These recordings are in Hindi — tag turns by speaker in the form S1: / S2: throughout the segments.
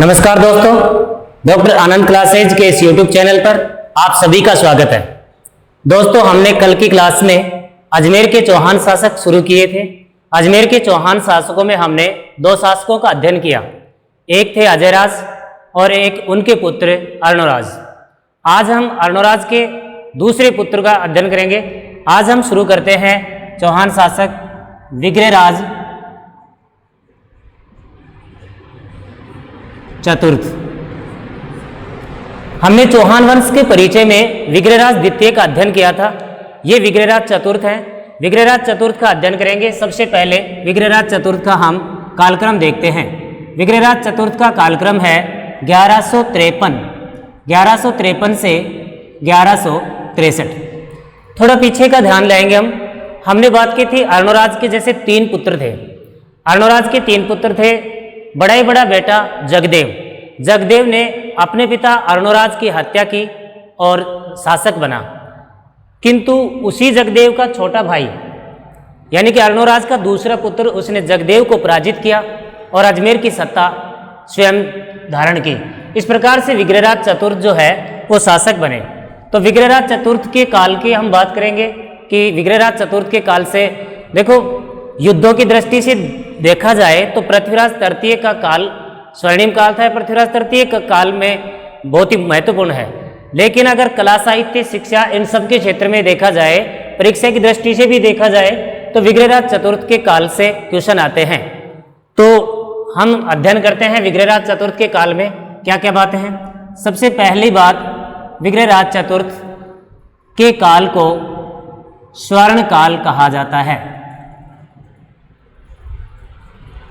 S1: नमस्कार दोस्तों, डॉक्टर आनंद क्लासेज के इस यूट्यूब चैनल पर आप सभी का स्वागत है। दोस्तों, हमने कल की क्लास में अजमेर के चौहान शासक शुरू किए थे। अजमेर के चौहान शासकों में हमने दो शासकों का अध्ययन किया, एक थे अजयराज और एक उनके पुत्र अर्णोराज। आज हम अर्णोराज के दूसरे पुत्र का अध्ययन करेंगे। आज हम शुरू करते हैं चौहान शासक विग्रहराज चतुर्थ। हमने चौहान वंश के परिचय में विग्रहराज द्वितीय का अध्ययन किया था। ये विग्रहराज चतुर्थ है। विग्रहराज चतुर्थ का अध्ययन करेंगे। सबसे पहले विग्रहराज चतुर्थ का हम कालक्रम देखते हैं। विग्रहराज चतुर्थ का कालक्रम है 1153 से 1163। थोड़ा पीछे का ध्यान लाएंगे हम। हमने बात की थी अर्णोराज के जैसे तीन पुत्र थे। अर्णोराज के तीन पुत्र थे। बड़ा ही बड़ा बेटा जगदेव ने अपने पिता अर्णोराज की हत्या की और शासक बना, किंतु उसी जगदेव का छोटा भाई यानी कि अर्णोराज का दूसरा पुत्र, उसने जगदेव को पराजित किया और अजमेर की सत्ता स्वयं धारण की। इस प्रकार से विग्रहराज चतुर्थ जो है वो शासक बने। तो विग्रहराज चतुर्थ के काल की हम बात करेंगे कि विग्रहराज चतुर्थ के काल से देखो, युद्धों की दृष्टि से देखा जाए तो पृथ्वीराज तृतीय का काल स्वर्णिम काल था। पृथ्वीराज तृतीय का काल में बहुत ही महत्वपूर्ण है। लेकिन अगर कला, साहित्य, शिक्षा इन सब के क्षेत्र में देखा जाए, परीक्षा की दृष्टि से भी देखा जाए, तो विग्रहराज चतुर्थ के काल से क्वेश्चन आते हैं। तो हम अध्ययन करते हैं विग्रहराज चतुर्थ के काल में क्या क्या बातें हैं। सबसे पहली बात, विग्रहराज चतुर्थ के काल को स्वर्ण काल कहा जाता है।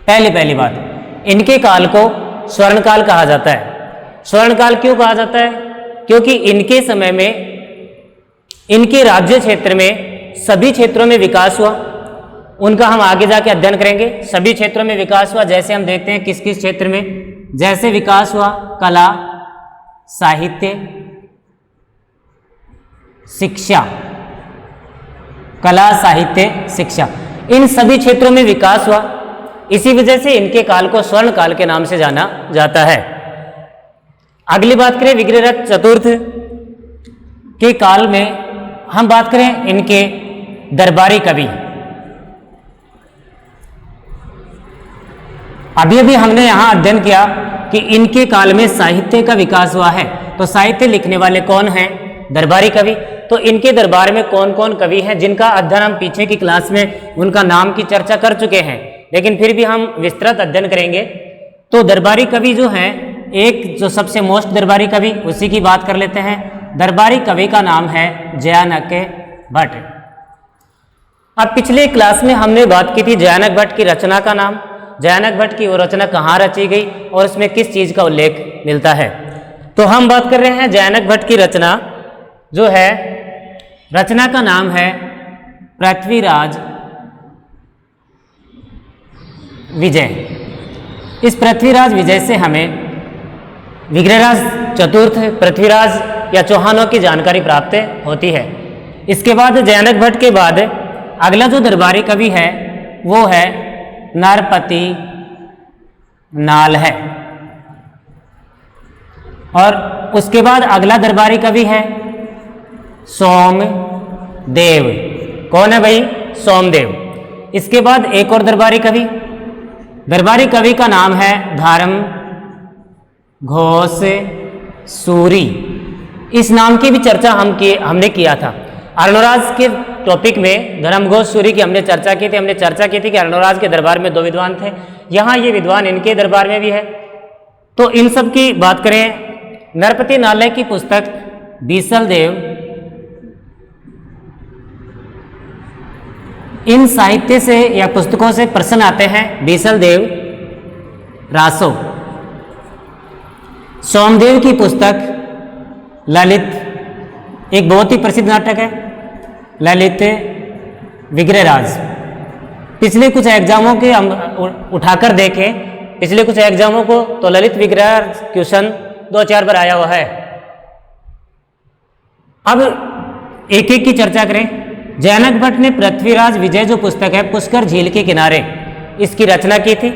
S1: पहली बात, इनके काल को स्वर्ण काल कहा जाता है। स्वर्ण काल क्यों कहा जाता है? क्योंकि इनके समय में इनके राज्य क्षेत्र में सभी क्षेत्रों में विकास हुआ। उनका हम आगे जाके अध्ययन करेंगे। सभी क्षेत्रों में विकास हुआ। जैसे हम देखते हैं किस किस क्षेत्र में जैसे विकास हुआ, कला, साहित्य, शिक्षा, कला, साहित्य, शिक्षा, इन सभी क्षेत्रों में विकास हुआ। इसी वजह से इनके काल को स्वर्ण काल के नाम से जाना जाता है। अगली बात करें विग्रहराज चतुर्थ के काल में, हम बात करें इनके दरबारी कवि। अभी हमने यहां अध्ययन किया कि इनके काल में साहित्य का विकास हुआ है। तो साहित्य लिखने वाले कौन हैं? दरबारी कवि। तो इनके दरबार में कौन कौन कवि हैं जिनका अध्ययन हम पीछे की क्लास में उनका नाम की चर्चा कर चुके हैं, लेकिन फिर भी हम विस्तृत अध्ययन करेंगे। तो दरबारी कवि जो है, एक जो सबसे मोस्ट दरबारी कवि, उसी की बात कर लेते हैं। दरबारी कवि का नाम है जयानक भट्ट। अब पिछले क्लास में हमने बात की थी जयानक भट्ट की रचना का नाम, जयानक भट्ट की वो रचना कहाँ रची गई और उसमें किस चीज का उल्लेख मिलता है। तो हम बात कर रहे हैं जयानक भट्ट की रचना जो है, रचना का नाम है पृथ्वीराज विजय। इस पृथ्वीराज विजय से हमें विग्रहराज चतुर्थ, पृथ्वीराज या चौहानों की जानकारी प्राप्त होती है। इसके बाद जयानक भट्ट के बाद अगला जो दरबारी कवि है वो है नरपति नाल है। और उसके बाद अगला दरबारी कवि है सोमदेव। कौन है भाई? सोमदेव। इसके बाद एक और दरबारी कवि का नाम है धर्म घोष सूरी। इस नाम की भी चर्चा हमने किया था। अर्णोराज के टॉपिक में धर्मघोष सूरी की हमने चर्चा की थी। कि अर्णोराज के दरबार में दो विद्वान थे। यहाँ ये विद्वान इनके दरबार में भी है। तो इन सब की बात करें, नरपति नालय की पुस्तक बीसल देव, इन साहित्य से या पुस्तकों से प्रश्न आते हैं। बीसल देव रासो। सोमदेव की पुस्तक ललित, एक बहुत ही प्रसिद्ध नाटक है ललित विग्रहराज। पिछले कुछ एग्जामों के हम उठाकर देखें, पिछले कुछ एग्जामों को, तो ललित विग्रहराज क्वेश्चन 2-4 बार आया हुआ है। अब एक एक की चर्चा करें। जयानक भट्ट ने पृथ्वीराज विजय जो पुस्तक है, पुष्कर झील के किनारे, इसकी रचना की थी।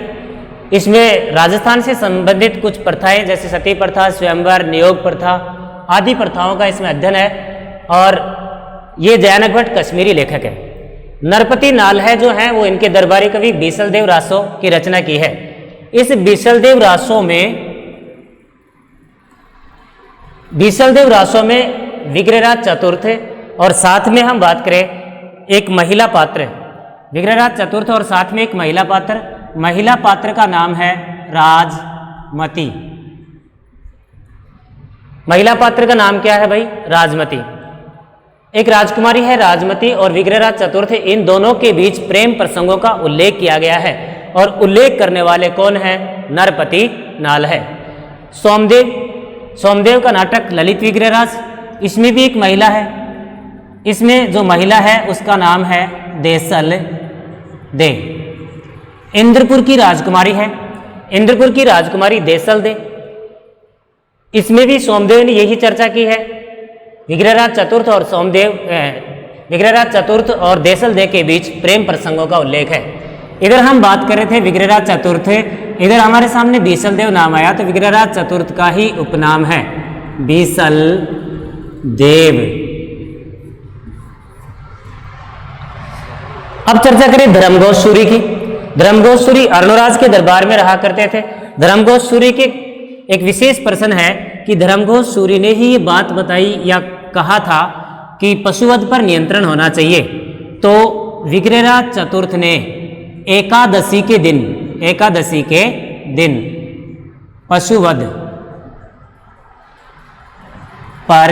S1: इसमें राजस्थान से संबंधित कुछ प्रथाएं जैसे सती प्रथा, स्वयंवर, नियोग प्रथा आदि प्रथाओं का इसमें अध्ययन है। और ये जयानक भट्ट कश्मीरी लेखक है। नरपति नाल है जो है वो इनके दरबारी कवि बीसलदेव रासो की रचना की है। इस बीसलदेव रासो में विग्रहराज चतुर्थ और साथ में हम बात करें एक महिला पात्र, विग्रहराज चतुर्थ और साथ में एक महिला पात्र का नाम है राजमती। महिला पात्र का नाम क्या है भाई? राजमती। एक राजकुमारी है राजमती और विग्रहराज चतुर्थ, इन दोनों के बीच प्रेम प्रसंगों का उल्लेख किया गया है और उल्लेख करने वाले कौन है? नरपति नाल है। सोमदेव का नाटक ललित विग्रहराज, इसमें भी एक महिला है। इसमें जो महिला है उसका नाम है देसल दे। इंद्रपुर की राजकुमारी है, इंद्रपुर की राजकुमारी देसल दे। इसमें भी सोमदेव ने यही चर्चा की है। विग्रहराज चतुर्थ और देसल दे के बीच प्रेम प्रसंगों का उल्लेख है। इधर हम बात कर रहे थे विग्रहराज चतुर्थ, इधर हमारे सामने बीसल देव नाम आया तो विग्रहराज चतुर्थ का ही उपनाम है बीसल देव। अब चर्चा करें धर्मघोष सूरी की। धर्मघोष सूरी अर्णोराज के दरबार में रहा करते थे। धर्मघोष सूरी के एक विशेष प्रश्न है कि धर्मघोष सूरी ने ही ये बात बताई या कहा था कि पशुवध पर नियंत्रण होना चाहिए। तो विग्रहराज चतुर्थ ने एकादशी के दिन पशुवध पर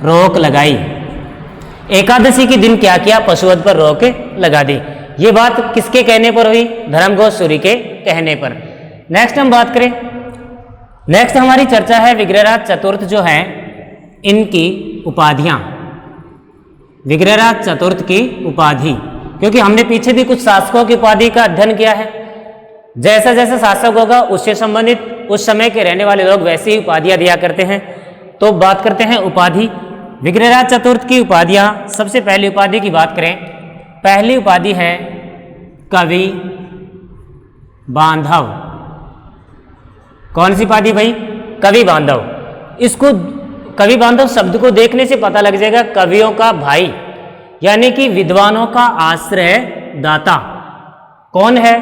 S1: रोक लगाई। एकादशी के दिन क्या किया? पशुवध पर रोक लगा दी। ये बात किसके कहने पर हुई? धर्मघोष सूरी के कहने पर। नेक्स्ट हम बात करें, नेक्स्ट हमारी चर्चा है विग्रहराज चतुर्थ जो है इनकी उपाधियां। विग्रहराज चतुर्थ की उपाधि, क्योंकि हमने पीछे भी कुछ शासकों की उपाधि का अध्ययन किया है। जैसा जैसा शासक होगा उससे संबंधित उस समय के रहने वाले लोग वैसी ही उपाधियां दिया करते हैं। तो बात करते हैं उपाधि। विग्रहराज चतुर्थ की उपाधियां, सबसे पहली उपाधि की बात करें, पहली उपाधि है कवि बांधव। कौन सी उपाधि भाई? कवि बांधव। इसको कवि बांधव शब्द को देखने से पता लग जाएगा कवियों का भाई, यानी कि विद्वानों का आश्रय दाता। कौन है?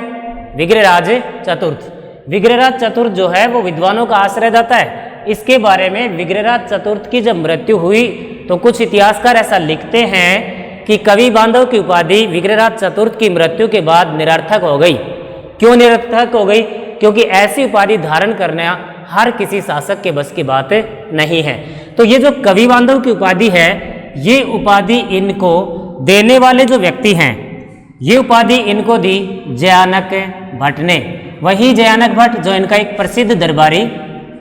S1: विग्रहराज चतुर्थ। विग्रहराज चतुर्थ जो है वो विद्वानों का आश्रय दाता है। इसके बारे में विग्रहराज चतुर्थ की जब मृत्यु हुई तो कुछ इतिहासकार ऐसा लिखते हैं कि कवि बांधव की उपाधि विग्रहराज चतुर्थ की मृत्यु के बाद निरर्थक हो गई। क्यों निरर्थक हो गई? क्योंकि ऐसी उपाधि धारण करना हर किसी शासक के बस की बात नहीं है। तो ये जो कवि बांधव की उपाधि है, ये उपाधि इनको देने वाले जो व्यक्ति हैं, ये उपाधि इनको दी जयानक भट्ट ने। वही जयानक भट्ट जो इनका एक प्रसिद्ध दरबारी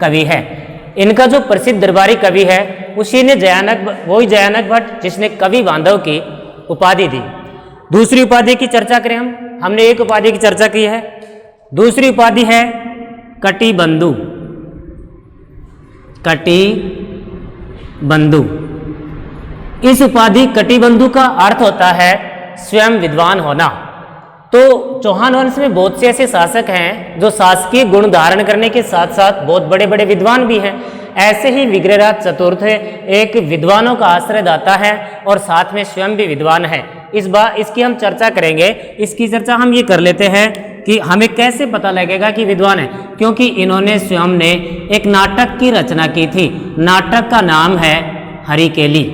S1: कवि है। इनका जो प्रसिद्ध दरबारी कवि है उसी ने वही जयानक भट्ट जिसने कवि बांधव की उपाधि दी। दूसरी उपाधि की चर्चा करें हमने एक उपाधि की चर्चा की है। दूसरी उपाधि है कटिबंधु। कटिबंधु, इस उपाधि कटिबंधु का अर्थ होता है स्वयं विद्वान होना। तो चौहान वंश में बहुत से ऐसे शासक हैं जो शासकीय गुण धारण करने के साथ साथ बहुत बड़े बड़े विद्वान भी हैं। ऐसे ही विग्रहराज चतुर्थ एक विद्वानों का आश्रयदाता है और साथ में स्वयं भी विद्वान है। इसकी हम चर्चा करेंगे। इसकी चर्चा हम ये कर लेते हैं कि हमें कैसे पता लगेगा कि विद्वान है, क्योंकि इन्होंने स्वयं ने एक नाटक की रचना की थी। नाटक का नाम है हरिकेली।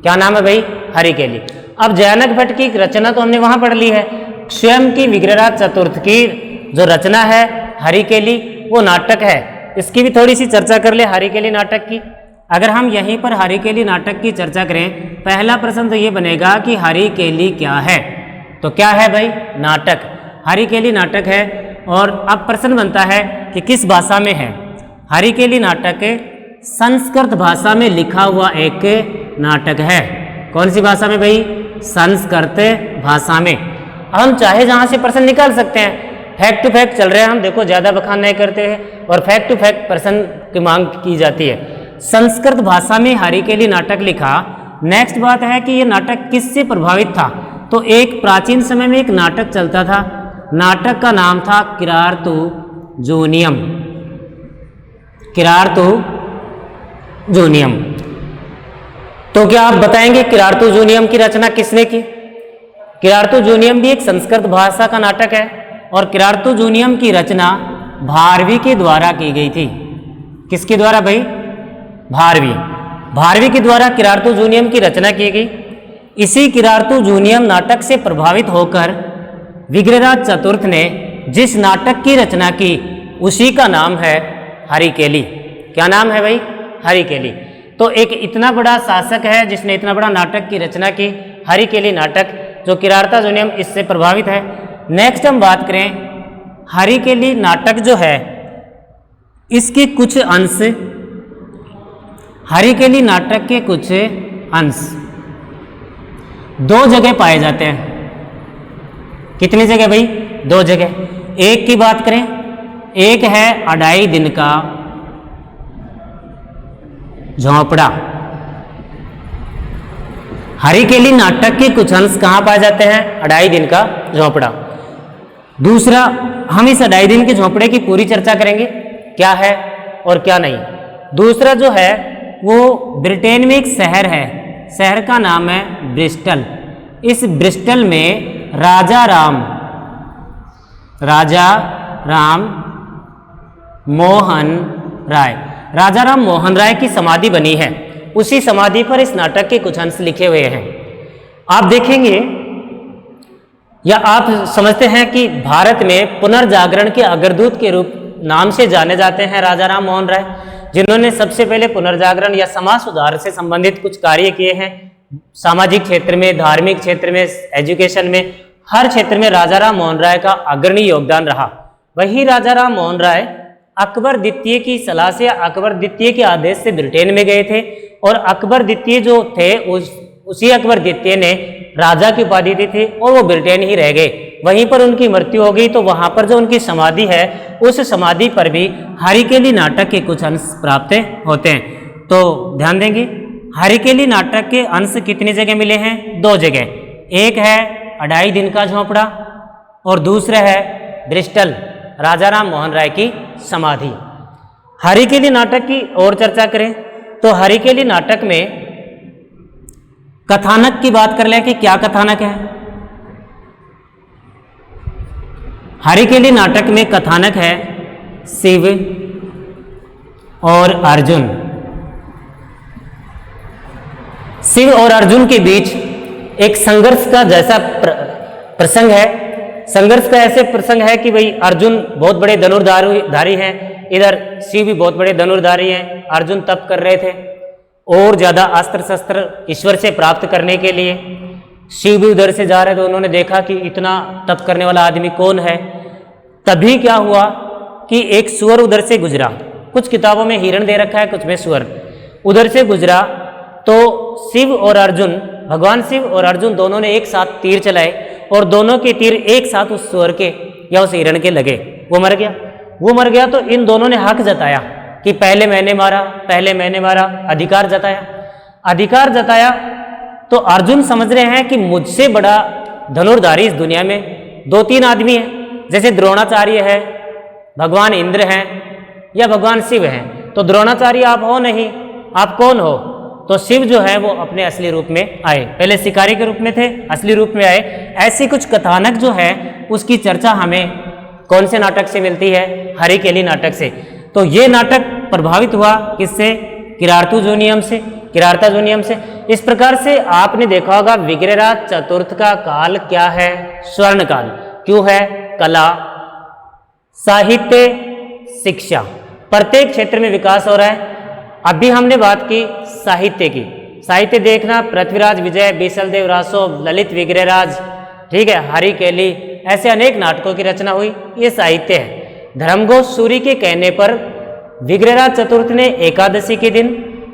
S1: क्या नाम है भाई? हरिकेली। अब जयानक भट्ट की रचना तो हमने वहां पढ़ ली है। स्वयं की विग्रहराज चतुर्थ की जो रचना है हरिकेली, वो नाटक है। इसकी भी थोड़ी सी चर्चा कर ले हरिकेली नाटक की। अगर हम यहीं पर हरिकेली नाटक की चर्चा करें, पहला प्रश्न तो ये बनेगा कि हरिकेली क्या है? तो क्या है भाई? नाटक। हरिकेली नाटक है। और अब प्रश्न बनता है कि किस भाषा में है? हरिकेली नाटक संस्कृत भाषा में लिखा हुआ एक नाटक है। कौन सी भाषा में भाई? संस्कृत भाषा में। हम चाहे जहां से प्रश्न निकाल सकते हैं। फैक्ट टू फैक्ट चल रहे हैं हम, देखो ज्यादा बखान नहीं करते हैं और फैक्ट टू फैक्ट प्रश्न की मांग की जाती है। संस्कृत भाषा में हरिकेली नाटक लिखा। नेक्स्ट बात है कि ये नाटक किससे प्रभावित था? तो एक प्राचीन समय में एक नाटक चलता था नाटक का नाम था किरारतु जूनियम। किरारतु जूनियम। तो क्या आप बताएंगे किरारतु जूनियम की रचना किसने की? किरारतु जूनियम भी एक संस्कृत भाषा का नाटक है और किरारतु जूनियम की रचना भारवी के द्वारा की गई थी। किसके द्वारा भाई? भारवी। भारवी के द्वारा किरारतु जूनियम की रचना की गई। इसी किरारतु जूनियम नाटक से प्रभावित होकर विग्रहराज चतुर्थ ने जिस नाटक की रचना की उसी का नाम है हरिकेली। क्या नाम है भाई? हरिकेली। तो एक इतना बड़ा शासक है जिसने इतना बड़ा नाटक की रचना की, हरिकेली नाटक, जो किरारतु जूनियम इससे प्रभावित है। नेक्स्ट हम बात करें हरिकेली नाटक जो है इसके कुछ अंश, हरिकेली नाटक के कुछ अंश दो जगह पाए जाते हैं। कितनी जगह भाई? दो जगह। एक की बात करें, एक है अढ़ाई दिन का झोंपड़ा। हरिकेली नाटक के कुछ अंश कहाँ पाए जाते हैं? अढ़ाई दिन का झोंपड़ा। दूसरा, हम इस अढ़ाई दिन के झोंपड़े की पूरी चर्चा करेंगे, क्या है और क्या नहीं। दूसरा जो है वो ब्रिटेन में एक शहर है, शहर का नाम है ब्रिस्टल। इस ब्रिस्टल में राजा राम मोहन राय की समाधि बनी है। उसी समाधि पर इस नाटक के कुछ अंश लिखे हुए हैं। आप देखेंगे या आप समझते हैं कि भारत में पुनर्जागरण के अग्रदूत के रूप नाम से जाने जाते हैं राजा राम मोहन राय, जिन्होंने सबसे पहले पुनर्जागरण या समाज सुधार से संबंधित कुछ कार्य किए हैं। सामाजिक क्षेत्र में, धार्मिक क्षेत्र में, एजुकेशन में, हर क्षेत्र में राजा राम मोहन राय का अग्रणी योगदान रहा। वही राजा राम मोहन राय अकबर द्वितीय की सलाह से, अकबर द्वितीय के आदेश से ब्रिटेन में गए थे और अकबर द्वितीय जो थे उसी अकबर द्वितीय ने राजा की उपाधि दी थी और वो ब्रिटेन ही रह गए। वहीं पर उनकी मृत्यु हो गई। तो वहां पर जो उनकी समाधि है उस समाधि पर भी हरिकेली नाटक के कुछ अंश प्राप्त होते हैं। तो ध्यान देंगे, हरिकेली नाटक के अंश कितनी जगह मिले हैं? दो जगह। एक है अढ़ाई दिन का झोंपड़ा और दूसरा है ब्रिस्टल, राजा राम मोहन राय की समाधि। हरिकेली नाटक की और चर्चा करें तो हरिकेली नाटक में कथानक की बात कर लें कि क्या कथानक है। हरिकेली नाटक में कथानक है शिव और अर्जुन। शिव और अर्जुन के बीच एक संघर्ष का जैसा प्रसंग है। संघर्ष का ऐसे प्रसंग है कि भाई अर्जुन बहुत बड़े धनुर्धारी हैं, इधर शिव भी बहुत बड़े धनुर्धारी हैं। अर्जुन तप कर रहे थे और ज़्यादा अस्त्र शस्त्र ईश्वर से प्राप्त करने के लिए। शिव भी उधर से जा रहे थे, उन्होंने देखा कि इतना तप करने वाला आदमी कौन है। तभी क्या हुआ कि एक सुअर उधर से गुजरा। कुछ किताबों में हिरण दे रखा है, कुछ में सुअर। उधर से गुजरा तो शिव और अर्जुन, भगवान शिव और अर्जुन दोनों ने एक साथ तीर चलाए और दोनों के तीर एक साथ उस सुअर के या उस हिरण के लगे। वो मर गया। तो इन दोनों ने हक जताया कि पहले मैंने मारा, अधिकार जताया। तो अर्जुन समझ रहे हैं कि मुझसे बड़ा धनुर्धारी इस दुनिया में दो तीन आदमी हैं। जैसे द्रोणाचार्य है, भगवान इंद्र हैं या भगवान शिव हैं। तो द्रोणाचार्य आप हो नहीं, आप कौन हो? तो शिव जो है वो अपने असली रूप में आए, पहले शिकारी के रूप में थे, असली रूप में आए। ऐसी कुछ कथानक जो है उसकी चर्चा हमें कौन से नाटक से मिलती है? हरिकेली नाटक से। तो ये नाटक प्रभावित हुआ किससे? किरारतु जूनियम से। इस प्रकार से आपने देखा होगा विग्रहराज चतुर्थ का काल क्या है? स्वर्ण काल। क्यों है? कला, साहित्य, शिक्षा, प्रत्येक क्षेत्र में विकास हो रहा है। अभी हमने बात की साहित्य की। साहित्य देखना, पृथ्वीराज विजय, बीसलदेव रासो, ललित विग्रहराज, ठीक है, हरिकेली, ऐसे अनेक नाटकों की रचना हुई। ये साहित्य है। धर्मघोष सूरी के कहने पर विग्रहराज चतुर्थ ने एकादशी के दिन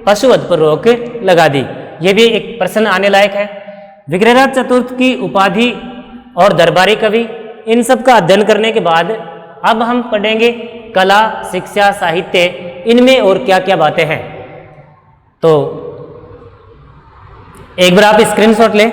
S1: पशुवध पर रोक लगा दी। ये भी एक प्रश्न आने लायक है। विग्रहराज चतुर्थ की उपाधि और दरबारी कवि, इन सब का अध्ययन करने के बाद अब हम पढ़ेंगे कला, शिक्षा, साहित्य, इनमें और क्या क्या बातें हैं। तो एक बार आप स्क्रीनशॉट लें।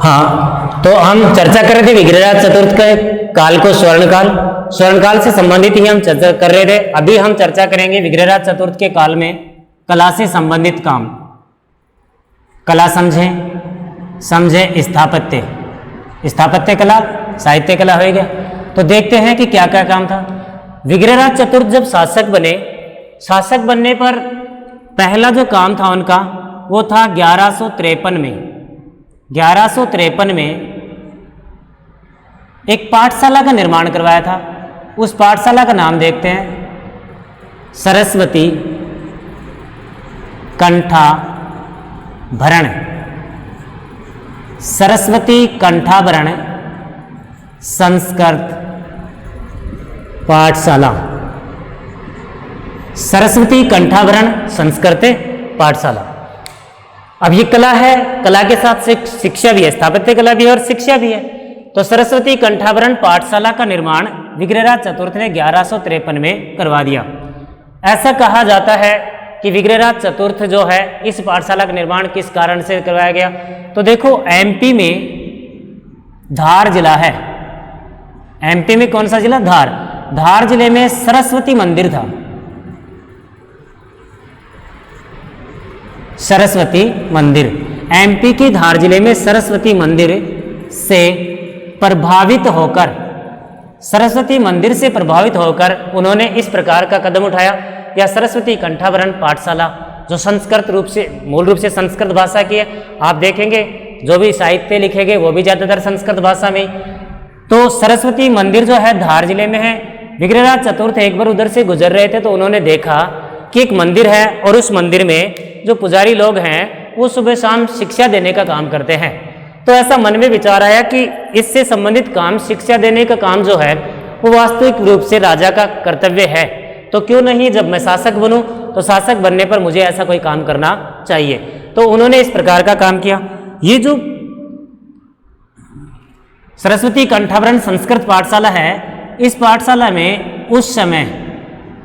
S1: हाँ, तो हम चर्चा कर रहे थे विग्रहराज चतुर्थ के काल को स्वर्णकाल से संबंधित ही हम चर्चा कर रहे थे। अभी हम चर्चा करेंगे विग्रहराज चतुर्थ के काल में कला से संबंधित काम। कला समझे स्थापत्य कला, साहित्य कला हो गया। तो देखते हैं कि क्या क्या काम था। विग्रहराज चतुर्थ जब शासक बनने पर पहला जो काम था उनका वो था 1153 में एक पाठशाला का निर्माण करवाया था। उस पाठशाला का नाम देखते हैं सरस्वती कंठाभरण संस्कृत पाठशाला। सरस्वती कंठाभरण संस्कृत पाठशाला। अब ये कला है, कला के साथ शिक्षा भी है, स्थापत्य कला भी है और शिक्षा भी है। तो सरस्वती कंठाभरण पाठशाला का निर्माण विग्रहराज चतुर्थ ने 1153 में करवा दिया। ऐसा कहा जाता है कि विग्रहराज चतुर्थ जो है इस पाठशाला का निर्माण किस कारण से करवाया गया। तो देखो एमपी में धार जिला है। एमपी में कौन सा जिला? धार जिले में सरस्वती मंदिर था। सरस्वती मंदिर एमपी के धार जिले में सरस्वती मंदिर से प्रभावित होकर उन्होंने इस प्रकार का कदम उठाया या सरस्वती कंठाभरण पाठशाला जो मूल रूप से संस्कृत भाषा की है। आप देखेंगे जो भी साहित्य लिखे गए वो भी ज़्यादातर संस्कृत भाषा में। तो सरस्वती मंदिर जो है धार जिले में है। विग्रहराज चतुर्थ एक बार उधर से गुजर रहे थे तो उन्होंने देखा कि एक मंदिर है और उस मंदिर में जो पुजारी लोग हैं वो सुबह शाम शिक्षा देने का काम करते हैं। तो ऐसा मन में विचार आया कि इससे संबंधित काम, शिक्षा देने का काम जो है वो वास्तविक रूप से राजा का कर्तव्य है। तो क्यों नहीं, जब मैं शासक बनूं तो शासक बनने पर मुझे ऐसा कोई काम करना चाहिए। तो उन्होंने इस प्रकार का काम किया। ये जो सरस्वती कंठाभरण संस्कृत पाठशाला है, इस पाठशाला में उस समय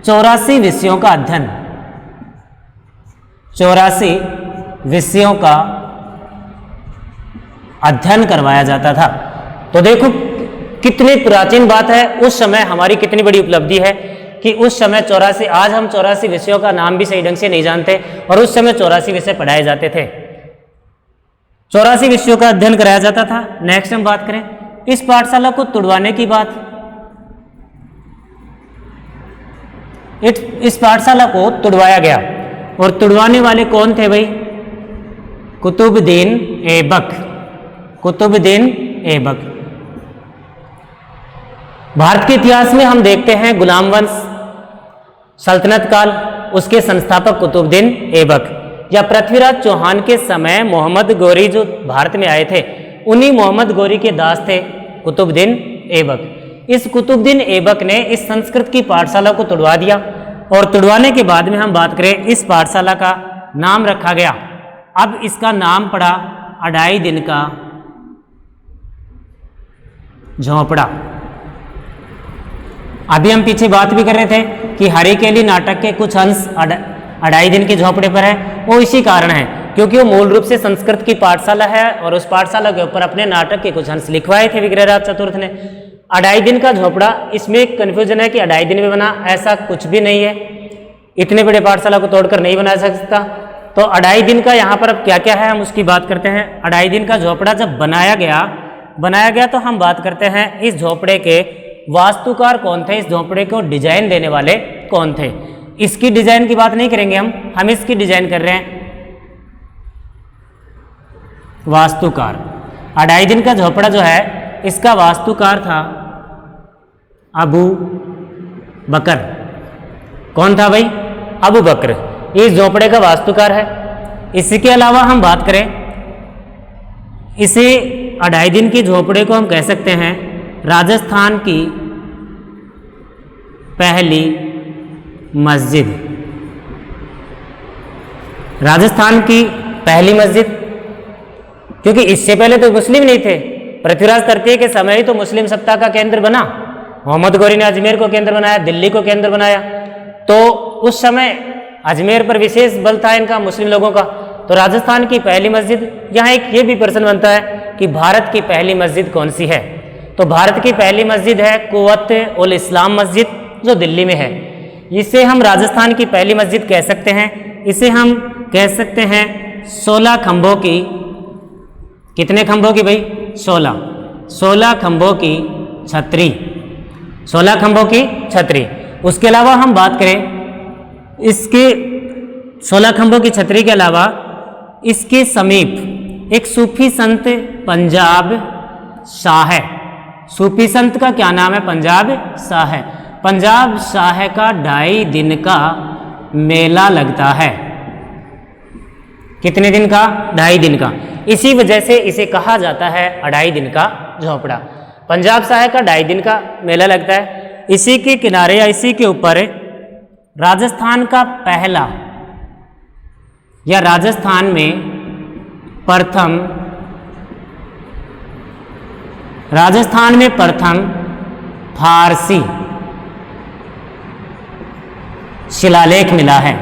S1: 84 विषयों का अध्ययन करवाया जाता था। तो देखो कितनी प्राचीन बात है, उस समय हमारी कितनी बड़ी उपलब्धि है कि उस समय 84, आज हम 84 विषयों का नाम भी सही ढंग से नहीं जानते और उस समय 84 विषय पढ़ाए जाते थे। 84 विषयों का अध्ययन कराया जाता था। नेक्स्ट हम बात करें इस पाठशाला को तुड़वाने की बात। इस पाठशाला को तुड़वाया गया और तुड़वाने वाले कौन थे भाई? कुतुबुद्दीन ऐबक। भारत के इतिहास में हम देखते हैं गुलाम वंश सल्तनत काल, उसके संस्थापक कुतुबुद्दीन ऐबक या पृथ्वीराज चौहान के समय मोहम्मद गौरी जो भारत में आए थे, उन्हीं मोहम्मद गौरी के दास थे कुतुबुद्दीन ऐबक। इस कुतुबुद्दीन ऐबक ने इस संस्कृत की पाठशाला को तुड़वा दिया और तुड़वाने के बाद में हम बात करें इस पाठशाला का नाम रखा गया। अब इसका नाम पड़ा अढ़ाई दिन का झोंपड़ा। अभी हम पीछे बात भी कर रहे थे कि हरिकेली नाटक के कुछ अंश अढ़ाई दिन के झोंपड़े पर है। वो इसी कारण है क्योंकि वो मूल रूप से संस्कृत की पाठशाला है और उस पाठशाला के ऊपर अपने नाटक के कुछ अंश लिखवाए थे विग्रहराज चतुर्थ ने। अढ़ाई दिन का झोंपड़ा, इसमें एक कन्फ्यूजन है कि अढ़ाई दिन में बना, ऐसा कुछ भी नहीं है। इतने बड़े पाठशाला को तोड़कर नहीं बना सकता। तो अढ़ाई दिन का यहाँ पर अब क्या क्या है हम उसकी बात करते हैं। अढ़ाई दिन का झोंपड़ा जब बनाया गया तो हम बात करते हैं इस झोंपड़े के वास्तुकार कौन थे, इस झोंपड़े को डिजाइन देने वाले कौन थे। इसकी डिजाइन की बात नहीं करेंगे हम इसकी डिजाइन कर रहे हैं। वास्तुकार, अढ़ाई दिन का झोंपड़ा जो है इसका वास्तुकार था अबू बकर। कौन था भाई? अबू बकर इस झोंपड़े का वास्तुकार है। इसके अलावा हम बात करें इसे अढ़ाई दिन के झोंपड़े को हम कह सकते हैं राजस्थान की पहली मस्जिद। राजस्थान की पहली मस्जिद, क्योंकि इससे पहले तो मुस्लिम नहीं थे। पृथ्वीराज तृतीय के समय ही तो मुस्लिम सत्ता का केंद्र बना। मोहम्मद गौरी ने अजमेर को केंद्र बनाया, दिल्ली को केंद्र बनाया। तो उस समय अजमेर पर विशेष बल था इनका, मुस्लिम लोगों का। तो राजस्थान की पहली मस्जिद, यहाँ एक ये भी प्रश्न बनता है कि भारत की पहली मस्जिद कौन सी है, तो भारत की पहली मस्जिद है कुव्वत उल इस्लाम मस्जिद, जो दिल्ली में है। इसे हम राजस्थान की पहली मस्जिद कह सकते हैं। इसे हम कह सकते हैं 16 खंभों की, कितने खंभों की भाई? 16 खंभों की छतरी, 16 खंभों की छतरी। उसके अलावा हम बात करें इसके 16 खंभों की छतरी के अलावा इसके समीप एक सूफी संत पंजाब शाह है। सूफी संत का क्या नाम है? पंजाब शाह है। पंजाब शाह का 2.5 दिन का मेला लगता है। कितने दिन का? 2.5 दिन का। इसी वजह से इसे कहा जाता है 2.5 दिन का झोपड़ा। पंजाब शाह का 2.5 दिन का मेला लगता है। इसी के किनारे या इसी के ऊपर राजस्थान का पहला या राजस्थान में प्रथम फारसी शिलालेख मिला है।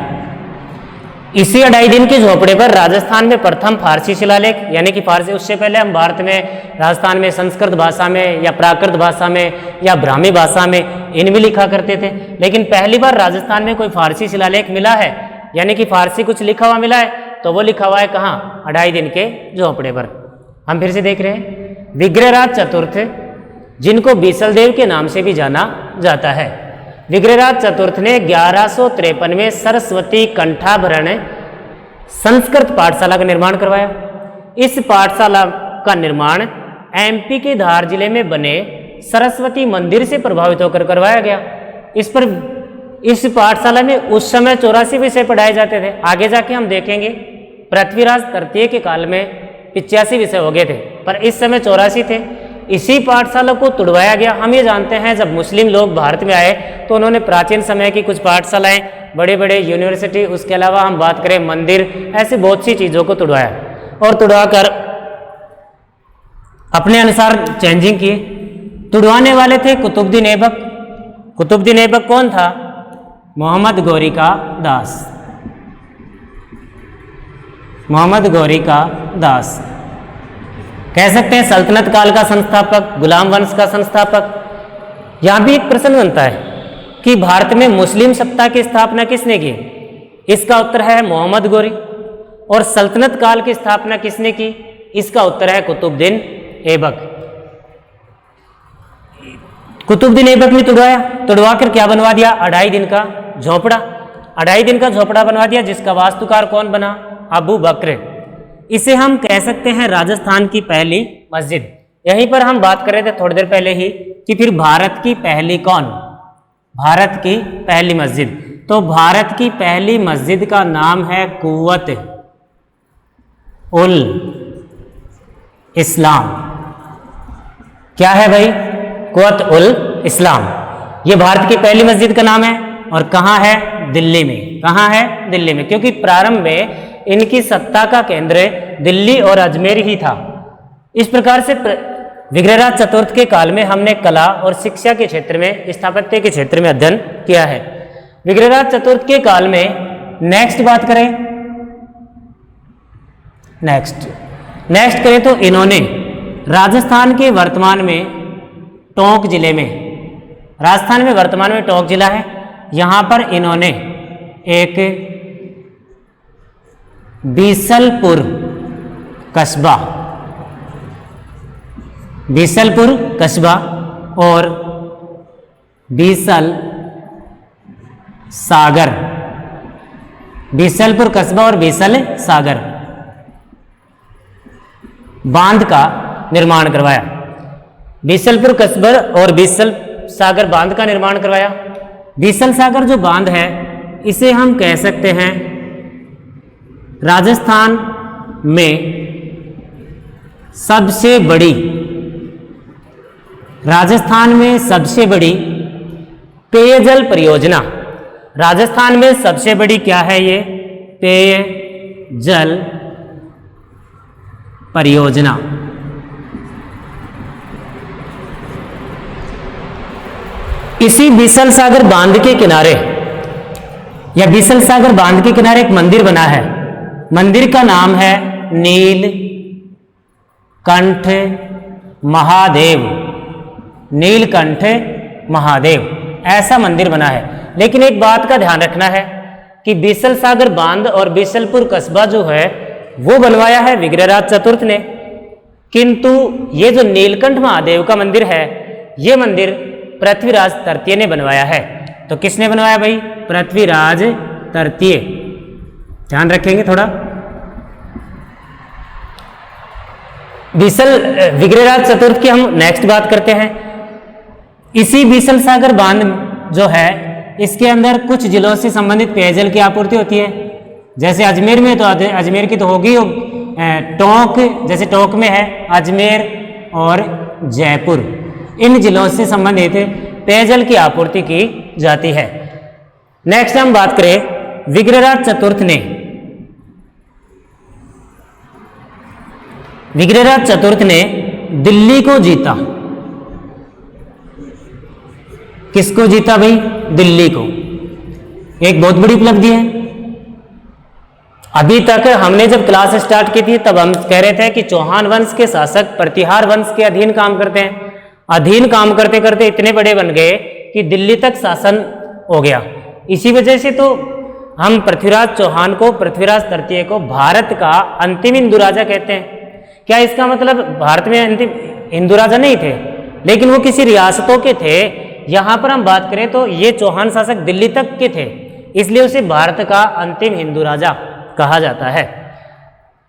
S1: इसी 2.5 दिन के झोपड़े पर राजस्थान में प्रथम फारसी शिलालेख, यानी कि फारसी, उससे पहले हम भारत में राजस्थान में संस्कृत भाषा में या प्राकृत भाषा में या ब्राह्मी भाषा में इनमें लिखा करते थे, लेकिन पहली बार राजस्थान में कोई फारसी शिलालेख मिला है, यानी कि फारसी कुछ लिखा हुआ मिला है, तो वो लिखा हुआ है कहाँ? 2.5 दिन के झोपड़े पर। हम फिर से देख रहे हैं विग्रहराज चतुर्थ, जिनको बीसलदेव के नाम से भी जाना जाता है। विग्रहराज चतुर्थ ने 1153 में सरस्वती कंठाभरण संस्कृत पाठशाला का निर्माण करवाया। इस पाठशाला का निर्माण एमपी के धार जिले में बने सरस्वती मंदिर से प्रभावित होकर करवाया गया। इस पाठशाला में उस समय 84 विषय पढ़ाए जाते थे। आगे जाके हम देखेंगे पृथ्वीराज तृतीय के काल में 85 विषय हो गए थे, पर इस समय 84 थे। इसी पाठशाला को तुड़वाया गया। हम ये जानते हैं जब मुस्लिम लोग भारत में आए तो उन्होंने प्राचीन समय की कुछ पाठशालाएं, बड़े बड़े यूनिवर्सिटी, उसके अलावा हम बात करें मंदिर, ऐसी बहुत सी चीज़ों को तुड़वाया और तुड़वाकर अपने अनुसार चेंजिंग किए। तुड़वाने वाले थे कुतुबुद्दीन ऐबक। कुतुबुद्दीन ऐबक कौन था? मोहम्मद गौरी का दास। मोहम्मद गौरी का दास कह सकते हैं सल्तनत काल का संस्थापक, गुलाम वंश का संस्थापक। यहां भी एक प्रश्न बनता है कि भारत में मुस्लिम सत्ता की स्थापना किसने की? इसका उत्तर है मोहम्मद गौरी। और सल्तनत काल की स्थापना किसने की? इसका उत्तर है कुतुबुद्दीन ऐबक। कुतुबुद्दीन ऐबक ने तुड़वा कर क्या बनवा दिया? 2.5 दिन का झोपड़ा। 2.5 दिन का झोपड़ा बनवा दिया, जिसका वास्तुकार कौन बना? अबू बकर। इसे हम कह सकते हैं राजस्थान की पहली मस्जिद। यहीं पर हम बात कर रहे थे थोड़ी देर पहले ही कि फिर भारत की पहली कौन? भारत की पहली मस्जिद। तो भारत की पहली मस्जिद का नाम है कुव्वत उल इस्लाम। क्या है भाई? कुव्वत उल इस्लाम। ये भारत की पहली मस्जिद का नाम है और कहाँ है? दिल्ली में। कहाँ है? दिल्ली में, क्योंकि प्रारंभ में इनकी सत्ता का केंद्र दिल्ली और अजमेर ही था। इस प्रकार से विग्रहराज चतुर्थ के काल में हमने कला और शिक्षा के क्षेत्र में, स्थापत्य के क्षेत्र में अध्ययन किया है। विग्रहराज चतुर्थ के काल में नेक्स्ट बात करें, नेक्स्ट करें तो इन्होंने राजस्थान के वर्तमान में टोंक जिले में, राजस्थान में वर्तमान में टोंक जिला है, यहाँ पर इन्होंने एक बीसलपुर कस्बा और बीसलपुर कस्बा और बीसल सागर बांध का निर्माण करवाया। बीसलपुर कस्बा और बीसल सागर बांध का निर्माण करवाया। बीसल सागर जो बांध है, इसे हम कह सकते हैं राजस्थान में सबसे बड़ी पेयजल परियोजना। राजस्थान में सबसे बड़ी क्या है? ये पेयजल परियोजना। इसी बीसल सागर बांध के किनारे या बीसल सागर बांध के किनारे एक मंदिर बना है। मंदिर का नाम है कंठ महादेव, नीलकंठ महादेव, ऐसा मंदिर बना है। लेकिन एक बात का ध्यान रखना है कि बीसल सागर बांध और बीसलपुर कस्बा जो है वो बनवाया है विग्रहराज चतुर्थ ने, किंतु ये जो नीलकंठ महादेव का मंदिर है ये मंदिर पृथ्वीराज तृतीय ने बनवाया है। तो किसने बनवाया भाई? पृथ्वीराज तृतीय। ध्यान रखेंगे थोड़ा। विग्रहराज चतुर्थ की हम नेक्स्ट बात करते हैं। इसी बीसल सागर बांध जो है इसके अंदर कुछ जिलों से संबंधित पेयजल की आपूर्ति होती है। जैसे अजमेर में तो अजमेर की तो होगी, टोंक जैसे टोंक में है, अजमेर और जयपुर, इन जिलों से संबंधित पेयजल की आपूर्ति की जाती है। नेक्स्ट हम बात करें विग्रहराज चतुर्थ ने, विग्रहराज चतुर्थ ने दिल्ली को जीता। किसको जीता भाई? दिल्ली को। एक बहुत बड़ी उपलब्धि है। अभी तक हमने जब क्लास स्टार्ट की थी तब हम कह रहे थे कि चौहान वंश के शासक प्रतिहार वंश के अधीन काम करते हैं। अधीन काम करते करते इतने बड़े बन गए कि दिल्ली तक शासन हो गया। इसी वजह से तो हम पृथ्वीराज चौहान को, पृथ्वीराज तृतीय को भारत का अंतिम हिंदू राजा कहते हैं। क्या इसका मतलब भारत में अंतिम हिंदू राजा नहीं थे, लेकिन वो किसी रियासतों के थे। यहां पर हम बात करें तो ये चौहान शासक दिल्ली तक के थे, इसलिए उसे भारत का अंतिम हिंदू राजा कहा जाता है।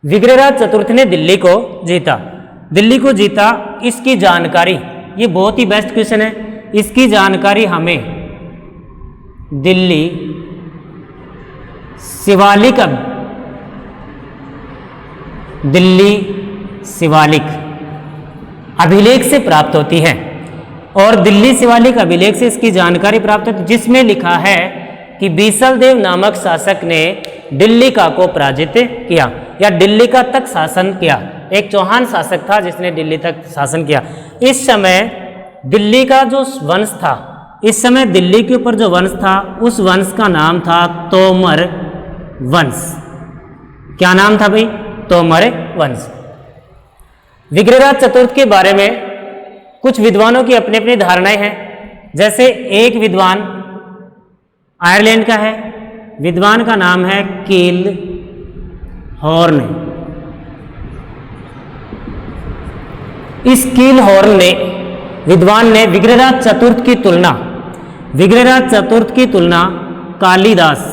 S1: विग्रहराज चतुर्थ ने दिल्ली को जीता। दिल्ली को जीता, इसकी जानकारी, ये बहुत ही बेस्ट क्वेश्चन है, इसकी जानकारी हमें दिल्ली शिवालिक, दिल्ली शिवालिक अभिलेख से प्राप्त होती है। और दिल्ली शिवालिक अभिलेख से इसकी जानकारी प्राप्त होती है, जिसमें लिखा है कि बीसलदेव नामक शासक ने दिल्ली का को पराजित किया या दिल्ली का तक शासन किया। एक चौहान शासक था जिसने दिल्ली तक शासन किया। इस समय दिल्ली का जो वंश था, इस समय दिल्ली के ऊपर जो वंश था उस वंश का नाम था तोमर वंश। क्या नाम था भाई? तोमर वंश। विग्रहराज चतुर्थ के बारे में कुछ विद्वानों की अपनी अपनी धारणाएं हैं। जैसे एक विद्वान आयरलैंड का है, विद्वान का नाम है कील हॉर्न। इस कील हॉर्न ने, विद्वान ने विग्रहराज चतुर्थ की तुलना, विग्रहराज चतुर्थ की तुलना कालिदास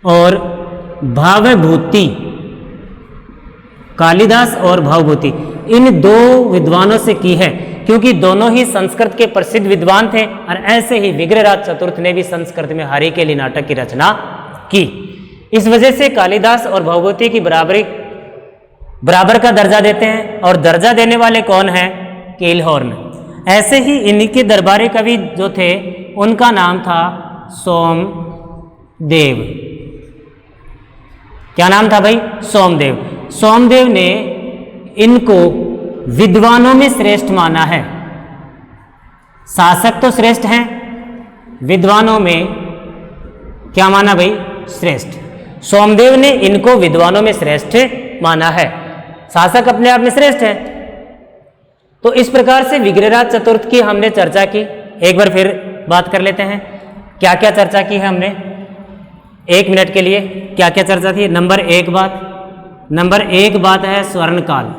S1: और भावभूति, कालिदास और भावभूति, इन दो विद्वानों से की है, क्योंकि दोनों ही संस्कृत के प्रसिद्ध विद्वान थे। और ऐसे ही विग्रहराज चतुर्थ ने भी संस्कृत में हरि के लिए नाटक की रचना की। इस वजह से कालिदास और भावभूति की बराबर का दर्जा देते हैं। और दर्जा देने वाले कौन है? कीलहॉर्न। ऐसे ही इनके दरबारी कवि जो थे उनका नाम था सोमदेव। क्या नाम था भाई? सोमदेव। सोमदेव ने इनको विद्वानों में श्रेष्ठ माना है। शासक तो श्रेष्ठ हैं, विद्वानों में क्या माना भाई? श्रेष्ठ। सोमदेव ने इनको विद्वानों में श्रेष्ठ माना है, शासक अपने आप में श्रेष्ठ है। तो इस प्रकार से विग्रहराज चतुर्थ की हमने चर्चा की। एक बार फिर बात कर लेते हैं क्या क्या चर्चा की है हमने। 1 मिनट के लिए क्या क्या चर्चा थी। नंबर एक बात है स्वर्णकाल।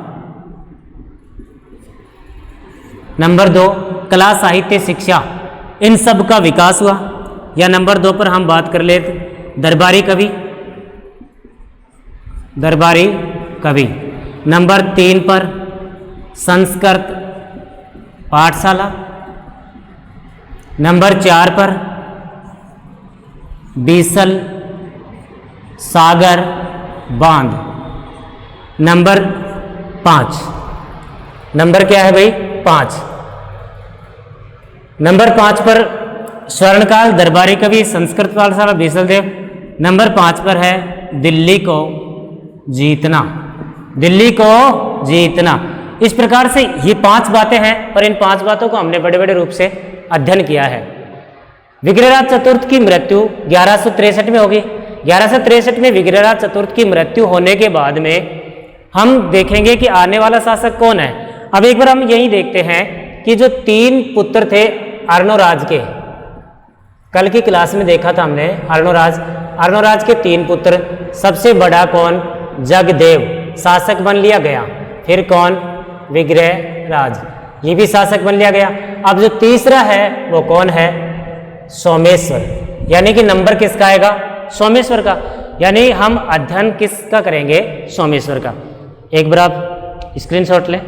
S1: नंबर 2 कला साहित्य शिक्षा, इन सब का विकास हुआ। या नंबर 2 पर हम बात कर लेते दरबारी कवि, दरबारी कवि। नंबर 3 पर संस्कृत पाठशाला। नंबर 4 पर बीसल सागर बांध। नंबर 5, नंबर क्या है भाई? 5। नंबर 5 पर स्वर्णकाल, दरबारी कवि, संस्कृत पाठशाला, बीसलदेव। नंबर 5 पर है दिल्ली को जीतना, दिल्ली को जीतना। इस प्रकार से ये 5 बातें हैं, और इन 5 बातों को हमने बड़े बड़े रूप से अध्ययन किया है। विग्रहराज चतुर्थ की मृत्यु 1163 में होगी। 1163 में विग्रहराज चतुर्थ की मृत्यु होने के बाद में हम देखेंगे कि आने वाला शासक कौन है। अब एक बार हम यही देखते हैं कि जो 3 पुत्र थे अर्णोराज के, कल की क्लास में देखा था हमने अर्णोराज के 3 पुत्र, सबसे बड़ा कौन? जगदेव, शासक बन लिया गया। फिर कौन? विग्रहराज, ये भी शासक बन लिया गया। अब जो तीसरा है वो कौन है? सोमेश्वर, यानी कि नंबर किसका आएगा? सोमेश्वर का, यानी हम अध्ययन किसका करेंगे? सोमेश्वर का। एक बार आप स्क्रीनशॉट लें।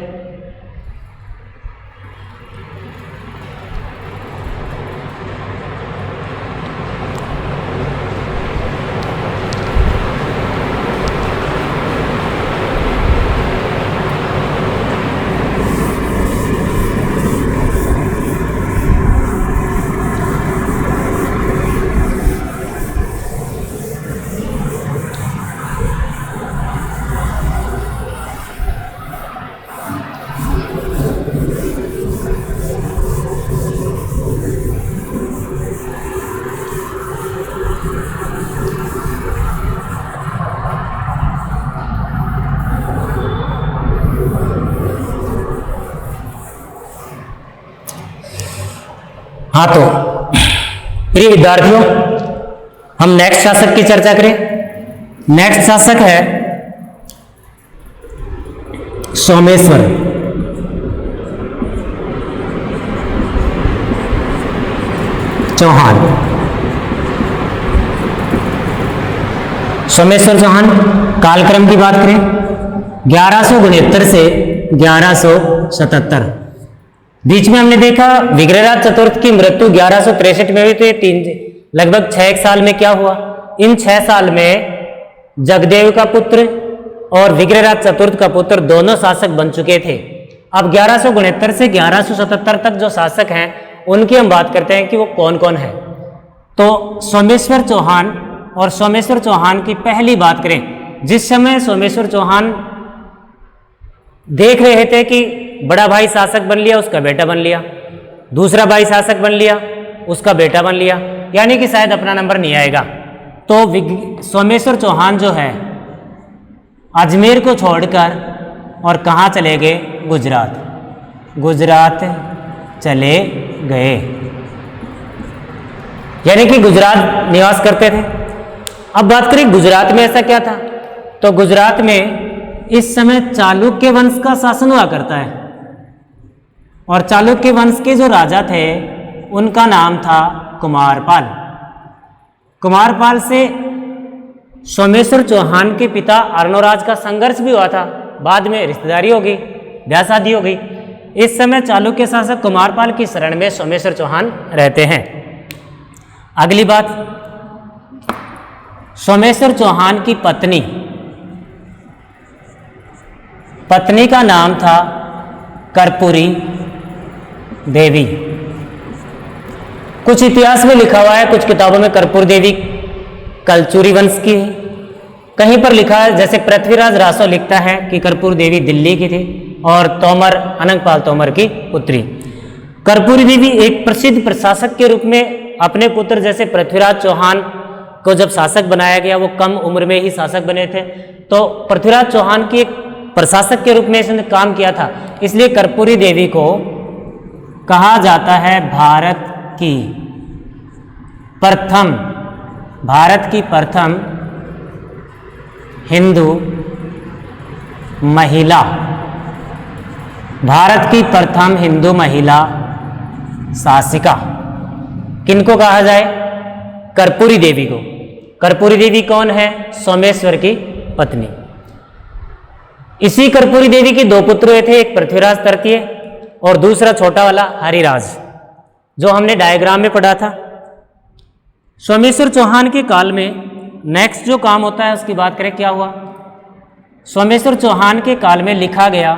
S1: हाँ, तो प्रिय विद्यार्थियों, हम नेक्स्ट शासक की चर्चा करें। नेक्स्ट शासक है सोमेश्वर। चौहान, सोमेश्वर चौहान। कालक्रम की बात करें 1169 से 1177। बीच में हमने देखा विग्रहराज चतुर्थ की मृत्यु 1163 में हुई, तो ये लगभग 6 साल में क्या हुआ? इन 6 साल में जगदेव का पुत्र और विग्रहराज चतुर्थ का पुत्र दोनों शासक बन चुके थे। अब 1169 से 1177 तक जो शासक हैं उनकी हम बात करते हैं कि वो कौन कौन है। तो सोमेश्वर चौहान, और सोमेश्वर चौहान की पहली बात करें, जिस समय सोमेश्वर चौहान देख रहे थे कि बड़ा भाई शासक बन लिया, उसका बेटा बन लिया, दूसरा भाई शासक बन लिया, उसका बेटा बन लिया, यानी कि शायद अपना नंबर नहीं आएगा, तो सोमेश्वर चौहान जो है अजमेर को छोड़कर और कहाँ चले गए? गुजरात चले गए, यानी कि गुजरात निवास करते थे। अब बात करें गुजरात में ऐसा क्या था, तो गुजरात में इस समय चालुक्य वंश का शासन हुआ करता है, और चालुक्य वंश के जो राजा थे उनका नाम था कुमारपाल। कुमारपाल से सोमेश्वर चौहान के पिता अर्णोराज का संघर्ष भी हुआ था, बाद में रिश्तेदारी हो गई, ब्याह शादी हो गई। इस समय चालुक्य शासक कुमारपाल की शरण में सोमेश्वर चौहान रहते हैं। अगली बात, सोमेश्वर चौहान की पत्नी का नाम था कर्पूरी देवी। कुछ इतिहास में लिखा हुआ है, कुछ किताबों में कर्पूरी देवी कलचुरी वंश की है, कहीं पर लिखा है, जैसे पृथ्वीराज रासो लिखता है कि कर्पूरी देवी दिल्ली की थी, और तोमर अनंगपाल तोमर की पुत्री। कर्पूरी देवी एक प्रसिद्ध प्रशासक के रूप में अपने पुत्र जैसे पृथ्वीराज चौहान को जब शासक बनाया गया, वो कम उम्र में ही शासक बने थे, तो पृथ्वीराज चौहान की एक प्रशासक के रूप में इसने काम किया था, इसलिए कर्पूरी देवी को कहा जाता है भारत की प्रथम हिंदू महिला, भारत की प्रथम हिंदू महिला शासिका। किनको कहा जाए? कर्पूरी देवी को। कर्पूरी देवी कौन है? सोमेश्वर की पत्नी। इसी कर्पूरी देवी के 2 पुत्र हुए थे, एक पृथ्वीराज तृतीय और दूसरा छोटा वाला हरिराज, जो हमने डायग्राम में पढ़ा था। सोमेश्वर चौहान के काल में नेक्स्ट जो काम होता है उसकी बात करें, क्या हुआ? सोमेश्वर चौहान के काल में लिखा गया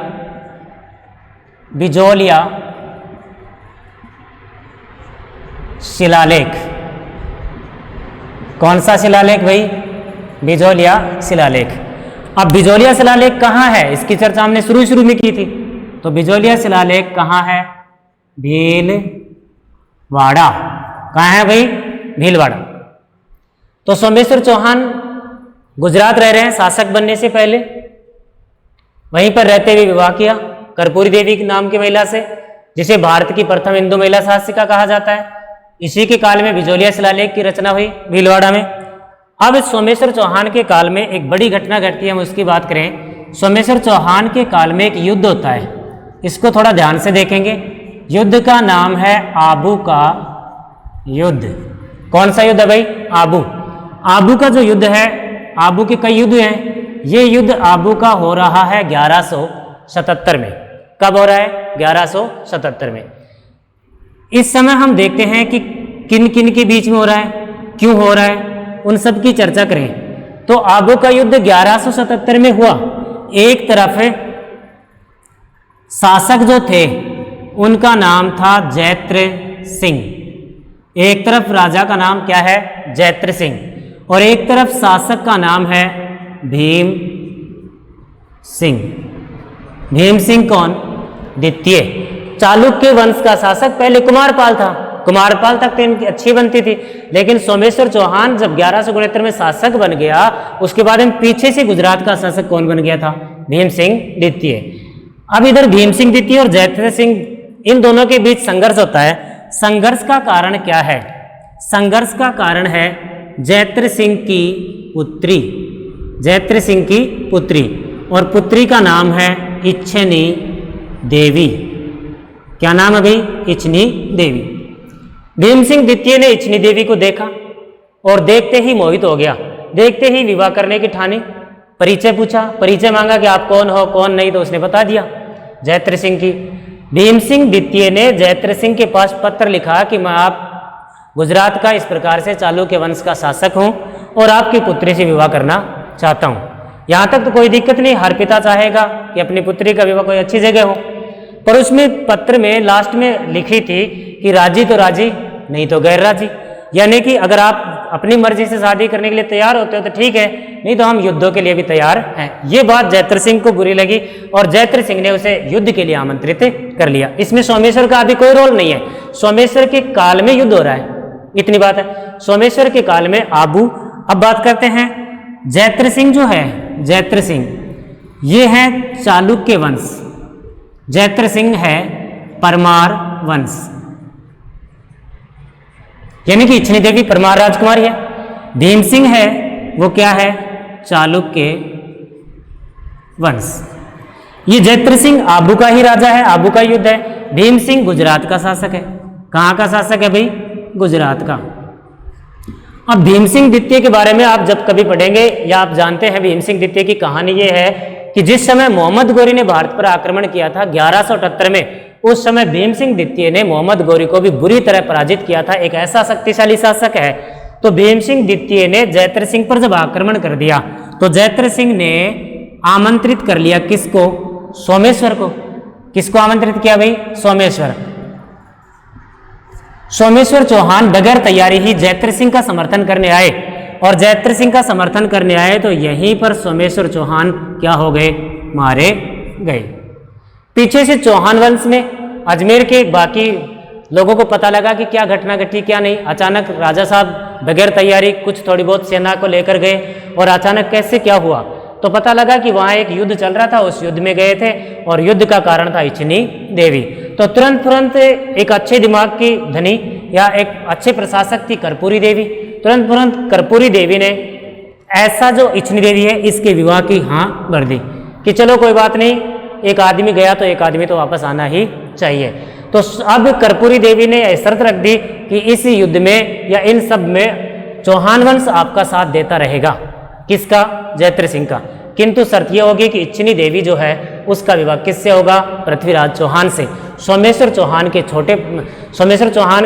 S1: बिजोलिया शिलालेख। कौन सा शिलालेख भाई? बिजोलिया शिलालेख। अब बिजोलिया शिलालेख कहाँ है, इसकी चर्चा हमने शुरू में की थी। तो बिजोलिया शिलालेख कहाँ है? भीलवाड़ा। कहाँ है भाई? भीलवाड़ा। तो सोमेश्वर चौहान गुजरात रह रहे हैं शासक बनने से पहले, वहीं पर रहते हुए विवाह किया कर्पूरी देवी के नाम की महिला से, जिसे भारत की प्रथम हिंदू महिला शासिका कहा जाता है। इसी के काल में बिजोलिया शिलालेख की रचना हुई भीलवाड़ा में। अब सोमेश्वर चौहान के काल में एक बड़ी घटना घटती है, हम उसकी बात करें। सोमेश्वर चौहान के काल में एक युद्ध होता है, इसको थोड़ा ध्यान से देखेंगे। युद्ध का नाम है आबू का युद्ध। कौन सा युद्ध है भाई? आबू। आबू का जो युद्ध है, आबू के कई युद्ध हैं, ये युद्ध आबू का हो रहा है 1177 में। कब हो रहा है? 1177 में। इस समय हम देखते हैं कि किन किन के बीच में हो रहा है, क्यों हो रहा है, उन सब की चर्चा करें। तो आबू का युद्ध 1177 में हुआ। एक तरफ शासक जो थे उनका नाम था जैत्र सिंह, एक तरफ राजा का नाम क्या है? जैत्र सिंह, और एक तरफ शासक का नाम है भीम सिंह। भीम सिंह कौन? द्वितीय। चालुक्य वंश का शासक पहले कुमारपाल था, कुमारपाल तक तो इनकी अच्छी बनती थी, लेकिन सोमेश्वर चौहान जब 1169 में शासक बन गया, उसके बाद में पीछे से गुजरात का शासक कौन बन गया था? भीम सिंह द्वितीय। अब इधर भीम सिंह द्वितीय और जैत्र सिंह, इन दोनों के बीच संघर्ष होता है। संघर्ष का कारण क्या है? संघर्ष का कारण है जैत्र सिंह की पुत्री, जैत्र सिंह की पुत्री, और पुत्री का नाम है इच्छनी देवी। क्या नाम है भाई? इच्छनी देवी। भीम सिंह द्वितीय ने इच्छनी देवी को देखा और देखते ही मोहित हो गया, देखते ही विवाह करने की ठानी। परिचय पूछा, परिचय मांगा कि आप कौन हो कौन नहीं, तो उसने बता दिया जैत्र सिंह की। भीम सिंह द्वितीय ने जैत्र सिंह के पास पत्र लिखा कि मैं आप गुजरात का इस प्रकार से चालुक्य वंश का शासक हूं और आपकी पुत्री से विवाह करना चाहता हूं। यहां तक तो कोई दिक्कत नहीं, हर पिता चाहेगा कि अपनी पुत्री का विवाह कोई अच्छी जगह हो, पर उसमें पत्र में लास्ट में लिखी थी कि राजी तो राजी, नहीं तो गैर राजी। यानी कि अगर आप अपनी मर्जी से शादी करने के लिए तैयार होते हो तो ठीक है, नहीं तो हम युद्धों के लिए भी तैयार हैं। ये बात जैत्र सिंह को बुरी लगी और जैत्र सिंह ने उसे युद्ध के लिए आमंत्रित कर लिया। इसमें सोमेश्वर का अभी कोई रोल नहीं है, सोमेश्वर के काल में युद्ध हो रहा है, इतनी बात है। सोमेश्वर के काल में आबू। अब बात करते हैं जैत्र सिंह जो है, जैत्र सिंह ये है चालुक्य वंश, जैत्र सिंह है परमार वंश, यानी कि इच्छनी देवी परमार राजकुमारी है। भीम सिंह है वो क्या है? चालुक्य वंश। ये जैत्र सिंह आबू का ही राजा है, आबू का युद्ध है। भीम सिंह गुजरात का शासक है। कहाँ का शासक है भाई? गुजरात का। अब भीम सिंह द्वितीय के बारे में आप जब कभी पढ़ेंगे या आप जानते हैं, भीम सिंह द्वितीय की कहानी ये है कि जिस समय मोहम्मद गोरी ने भारत पर आक्रमण किया था 1178 में, उस समय भीम सिंह द्वितीय ने मोहम्मद गोरी को भी बुरी तरह पराजित किया था। एक ऐसा शक्तिशाली शासक है। तो भीम सिंह द्वितीय ने जैत्र सिंह पर जब आक्रमण कर दिया तो जैत्र सिंह ने आमंत्रित कर लिया किसको? सोमेश्वर को। किसको आमंत्रित किया भाई? सोमेश्वर। सोमेश्वर चौहान बगैर तैयारी ही जैत्र सिंह का समर्थन करने आए, और जैत्र सिंह का समर्थन करने आए तो यहीं पर सोमेश्वर चौहान क्या हो गए? मारे गए। पीछे से चौहान वंश में अजमेर के बाकी लोगों को पता लगा कि क्या घटना घटी क्या नहीं। अचानक राजा साहब बगैर तैयारी कुछ थोड़ी बहुत सेना को लेकर गए, और अचानक कैसे क्या हुआ तो पता लगा कि वहाँ एक युद्ध चल रहा था, उस युद्ध में गए थे और युद्ध का कारण था इच्छनी देवी। तो तुरंत एक अच्छे दिमाग की धनी या एक अच्छे प्रशासक थी कर्पूरी देवी, तुरंत कर्पूरी देवी ने ऐसा जो इच्छनी देवी है इसके विवाह की हाँ भर दी कि चलो कोई बात नहीं, एक आदमी गया तो एक आदमी तो वापस आना ही चाहिए। तो अब कर्पूरी देवी ने शर्त रख दी कि इस युद्ध में या इन सब में चौहान वंश आपका साथ देता रहेगा। किसका? जैत्र सिंह का। किंतु शर्त यह होगी कि इच्छनी देवी जो है उसका विवाह किससे होगा? पृथ्वीराज चौहान से। सोमेश्वर चौहान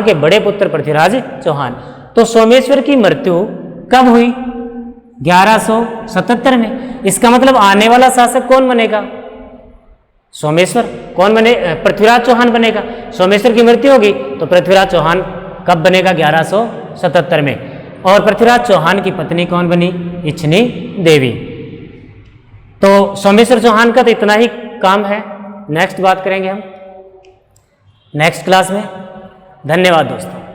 S1: के बड़े पुत्र पृथ्वीराज चौहान। तो सोमेश्वर की मृत्यु कब हुई? 1177 में। इसका मतलब आने वाला शासक कौन बनेगा? सोमेश्वर। कौन बने? पृथ्वीराज चौहान बनेगा। सोमेश्वर की मृत्यु होगी तो पृथ्वीराज चौहान कब बनेगा? 1177 में। और पृथ्वीराज चौहान की पत्नी कौन बनी? इच्छनी देवी। तो सोमेश्वर चौहान का तो इतना ही काम है। नेक्स्ट बात करेंगे हम नेक्स्ट क्लास में। धन्यवाद दोस्तों।